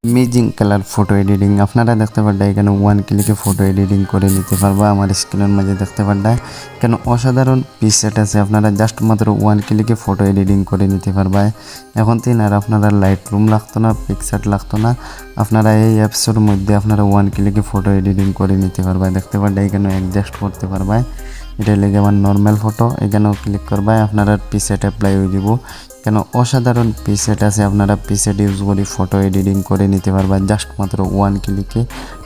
Amazing colour photo editing আপনারা দেখতে পারবেন এখানে ওয়ান ক্লিকে ফটো এডিটিং করে নিতে পারবা। আমার স্ক্রিনের মাঝে দেখতে পারবেন কেন অসাধারণ পিসেট আছে, আপনারা জাস্ট মাত্র ওয়ান ক্লিকে ফটো এডিটিং করে নিতে পারবা। এখন তিন আর আপনারা লাইটরুম লাগতো না, পিকচার্ট লাগতো না, আপনারা এই অ্যাপসের মধ্যে আপনারা ওয়ান ক্লিকে ফটো এডিটিং করে নিতে পারবা। দেখতে পারবেন এখানে অ্যাডজাস্ট করতে পারবা, এটা লেগে আমার নর্মাল ফটো, এখানেও ক্লিক করবা আপনারা পিসেট অ্যাপ্লাই হয়ে যাব। কেন অসাধারণ পিসেট আছে, আপনারা পিসেট ইউজ করে ফটো এডিটিং করে নিতে পারবা জাস্ট মাত্র ওয়ান ক্লিকে।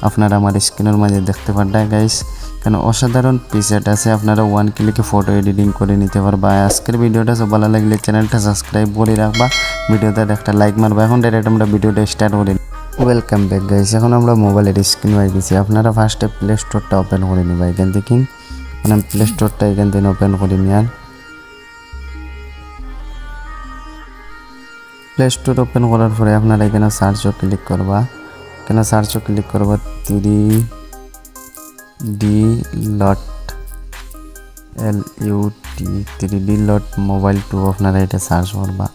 আপনারা আমার স্ক্রিনের মাঝে দেখতে পারবেন গাইস, কেন অসাধারণ পিসেট আছে, আপনারা ওয়ান ক্লিকে ফটো এডিটিং করে নিতে পারবা। আজকের ভিডিওটা সব ভালো লাগলে চ্যানেলটা সাবস্ক্রাইব করে রাখবা, ভিডিওতে একটা লাইক মারবা। এখন ডাইরেক্ট আমরা ভিডিওটা স্টার্ট করি। ওয়েলকাম ব্যাক গাইস, এখন আমরা মোবাইলের স্ক্রিন হয়ে গেছি। আপনারা ফার্স্টে প্লে স্টোরটা ওপেন করে নিবা। এখান থেকে মানে প্লে স্টোরটা এখান থেকে ওপেন করে নিয়ার প্লে স্টোর ওপেন করার পরে আপনারা এখানে সার্চও ক্লিক করবা। এখানে সার্চও ক্লিক করবা 3D লট LUT 3D লট মোবাইল 2 আপনারা এটা সার্চ করবা।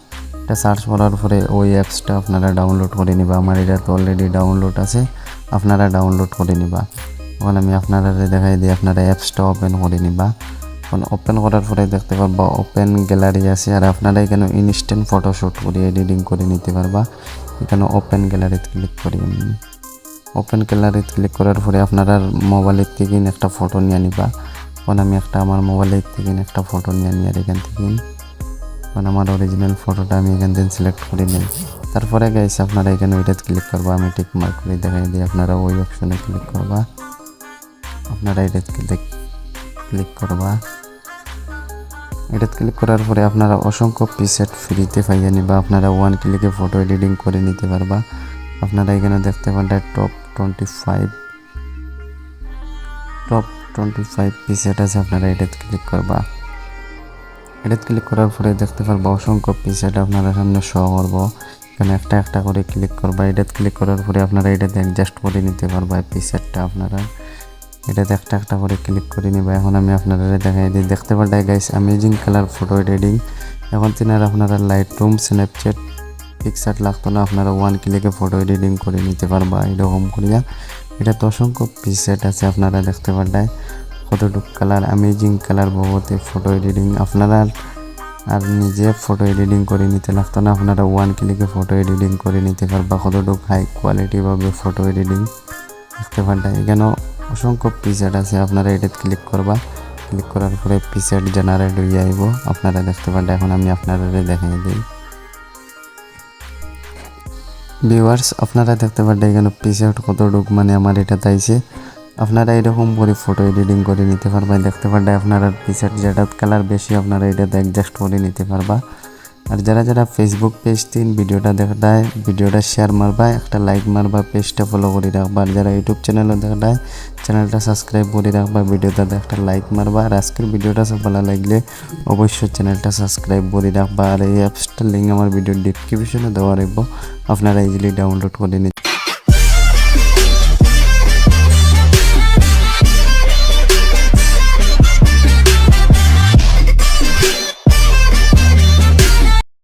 এটা সার্চ করার পরে ওই অ্যাপসটা আপনারা ডাউনলোড করে নিবা। আমার এটা তো অলরেডি ডাউনলোড আছে, আপনারা ডাউনলোড করে নিবা। এখন আমি আপনারা দেখাই দিই, আপনারা অ্যাপসটা ওপেন করে নিবা। এখন ওপেন করার পরে দেখতে পারবা ওপেন গ্যালারি আছে, আর আপনারা এখানে ইনস্ট্যান্ট ফটোশ্যুট করে এডিটিং করে নিতে পারবা। এখানে ওপেন গ্যালারিতে ক্লিক করি। ওপেন গ্যালারিতে ক্লিক করার পরে আপনারা মোবাইলের থেকে একটা ফটো নিয়ে নিবা। এখন আমি আমার মোবাইলের থেকে একটা ফটো নিয়ে নিই, আর এখান থেকে এখন আমার অরিজিনাল ফটোটা আমি এখান থেকে সিলেক্ট করে নিই। তারপরে গাইস আপনারা এখানে ওইটাতে ক্লিক করবা, আমি টিক মার্ক করে দেখাই দিই। আপনারা ওই অপশনে ক্লিক করবা, আপনারা এটাতে ক্লিক করবা। এটা ক্লিক করার পরে আপনারা অসংখ্য প্রিসেট ফ্রিতে পাইয়া নিবা। আপনারা ওয়ান ক্লিকে ফটো এডিটিং করে নিতে পারবা। আপনারা এখানে দেখতে পারবেন টপ 25 প্রিসেট আছে, আপনারা এটাতে ক্লিক করবা। এটা ক্লিক করার পরে দেখতে পারবা অসংখ্য প্রিসেট আপনারা সামনে শো করবো। এখানে একটা একটা করে ক্লিক করবা। এটা ক্লিক করার পরে আপনারা এটাতে অ্যাডজাস্ট করে নিতে পারবা প্রিসেটটা। আপনারা এটাতে একটা একটা করে ক্লিক করে নিবা। এখন আমি আপনারা দেখাই দিই, দেখতে পারবেন guys amazing colour photo editing. এখন তিনার আপনারা লাইটরুম, স্ন্যাপচ্যাট, পিক্সার্ট লাগতো না, আপনারা ওয়ান ক্লিকে ফটো এডিটিং করে নিতে পারবা এরকম করিয়া। এটা তো অসংখ্য প্রিসেট আছে, আপনারা দেখতে পারবেন কতটুকু কালার, অ্যামেজিং কালার বহুত ফটো এডিটিং। আপনারা আর নিজে ফটো এডিটিং করে নিতে লাগতো না, আপনারা ওয়ান ক্লিকে ফটো এডিটিং করে নিতে পারবা। কতটুকু হাই কোয়ালিটিভাবে ফটো এডিটিং দেখতে পারবেন। এখানেও অসংখ্য প্রিসেট আছে, আপনারা এটাতে ক্লিক করবা। ক্লিক করার পরে প্রিসেট জেনারেট হয়ে আইব, আপনারা দেখতে পারবেন। এখন আমি আপনারা দেখাই দিই ভিউয়ার্স, আপনারা দেখতে পারবেন এখানে প্রিসেট কতটুকু মানে আমার এটা তাইছে। আপনারা এরকম করে ফটো এডিটিং করে নিতে পারবেন। দেখতে পারবেন আপনারা প্রিসেট যেটা কালার বেশি আপনারা এটাতে অ্যাডজাস্ট করে নিতে পারবা। আর যারা ফেসবুক পেজ দিন ভিডিওটা দেখায়, ভিডিওটা শেয়ার মারবা, একটা লাইক মারবা, পেজটা ফলো করে রাখবা। আর যারা ইউটিউব চ্যানেলও দেখায় চ্যানেলটা সাবস্ক্রাইব করে রাখবা, ভিডিওটাতে একটা লাইক মারবা। আর আজকের ভিডিওটা সব ভালো লাগলে অবশ্যই চ্যানেলটা সাবস্ক্রাইব করে রাখবা। আর এই অ্যাপসটার লিঙ্ক আমার ভিডিওর ডিসক্রিপশনে দেওয়া রাখবো, আপনারা ইজিলি ডাউনলোড করে নিতে